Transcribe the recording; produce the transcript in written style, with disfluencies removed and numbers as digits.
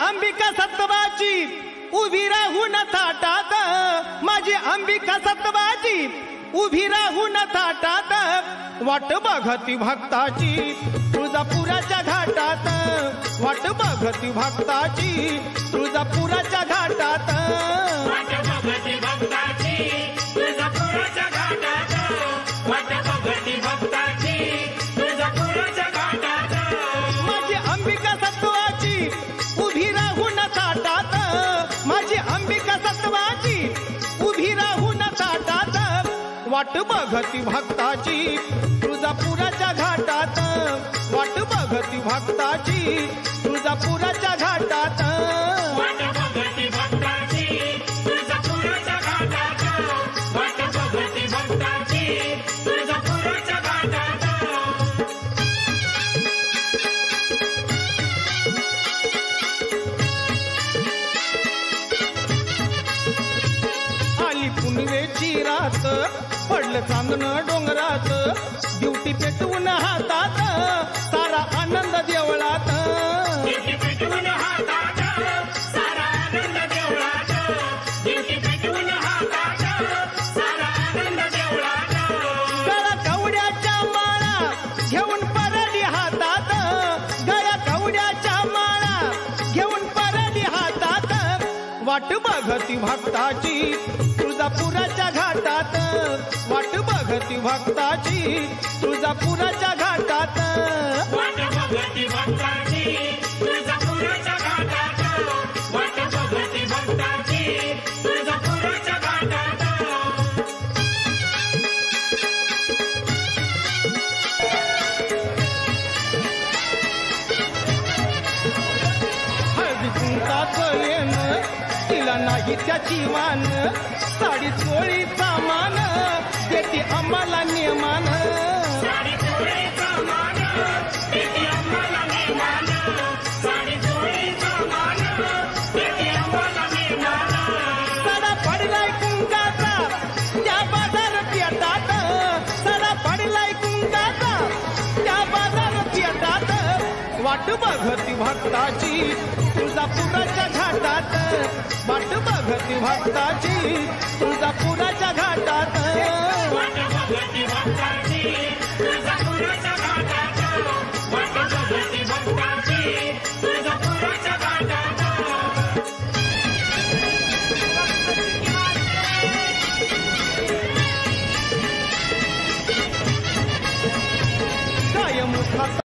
अंबिका सत्तवाची उभी राहून थाटात, माझी अंबिका सत्तवाची उभी राहून थाटात, वाट बघती भक्ताची तुळजापुराच्या घाटात, वाट बघती भक्ताची तुळजापुराच्या घाटात, वाट बघती भक्ताची तुळजापुराच्या घाटात, वाट बघती भक्ताची तुळजापुराच्या घाटात, माझी अंबिका सत्तवाची उभी राहून थाटात, माझी अंबिका सत्तवाची उभी राहून थाटात, वाट बघती भक्ताची तुळजापुराच्या घाटात, वाट बघती भक्ताची तुळजापुराच्या घाटात, वाट बघती भक्ताची तुळजापुराच्या घाटात, वाट बघती भक्ताची तुळजापुराच्या घाटात, आली पुनवेची रात, पडलं चांदण डोंगरात, दिवटी पेटवून हातात, सारा आनंद देवळात, दिवटी पेटवून हातात, सारा आनंद देवळात, दिवटी पेटवून हातात, सारा आनंद देवळात, गळा कवड्याच्या माळा घेऊन परडी हातात, गळा कवड्याच्या माळा घेऊन परडी हातात, वाट बघती भक्ताची तुळजापुराच्या घाटात, वाट बघती भक्ताची तुळजापुराच्या घाटात, वाट बघती भक्ताची तुळजापुराच्या घाटात, वाट बघती भक्ताची तुळजापुराच्या घाटात, हळदी कुंकाचं येणं तिला नाही त्याची मान, साडी चोळीचा मान देते आम्हाला नियमान, साडी चोळीचा मान देते आम्हाला नेमान, साडी चोळीचा मान देते आम्हाला नेमान, सडा पडलाय कुंकाचा त्या बाजारात येतात, सडा पडलाय कुंकाचा त्या बाजारात येतात, वाट बघती भक्ताची तुळजापुराच्या घाटात, वाट बघती भक्ताची तुळजापुराच्या घाटात, वाट बघती भक्ताची तुळजापुराच्या घाटात, वाट बघती भक्ताची तुळजापुराच्या घाटात, काय मुखात